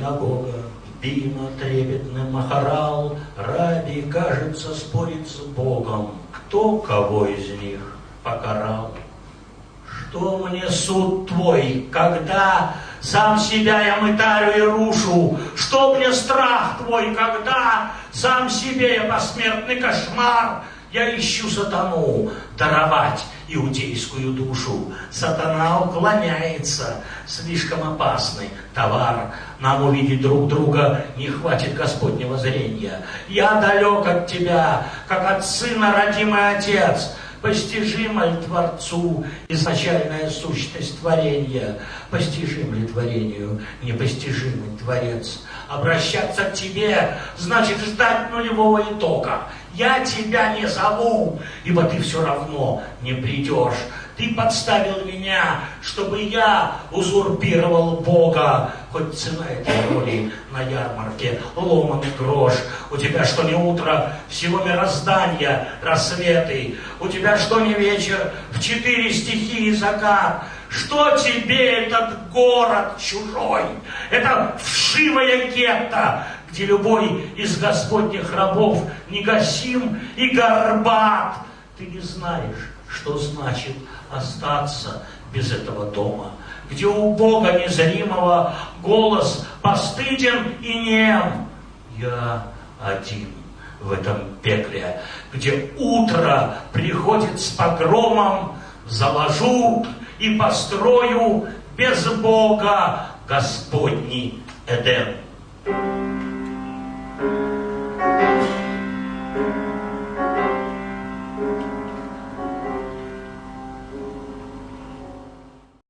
синагога, бима трепетным охорал, раби, кажется, спорит с Богом, кто кого из них покарал. Что мне суд твой, когда сам себя я мытарю и рушу? Что мне страх твой, когда сам себе я посмертный кошмар? Я ищу сатану даровать иудейскую душу. Сатана уклоняется, слишком опасный товар. Нам увидеть друг друга не хватит Господнего зрения. Я далек от тебя, как от сына родимый отец. Постижима ли Творцу изначальная сущность творения? Постижим ли творению непостижимый Творец? Обращаться к тебе значит ждать нулевого итога. Я тебя не зову, ибо ты все равно не придешь. Ты подставил меня, чтобы я узурпировал Бога. Хоть цена этой роли на ярмарке ломаный грош. У тебя что не утро, всего мироздания рассветы. У тебя что не вечер, в 4 стихии закат. Что тебе этот город чужой? Это вшивая гетто, где любой из Господних рабов негасим и горбат. Ты не знаешь, что значит остаться без этого дома, где у Бога незримого голос постыден и нем. Я один в этом пекле, где утро приходит с погромом, заложу и построю без Бога Господний Эдем.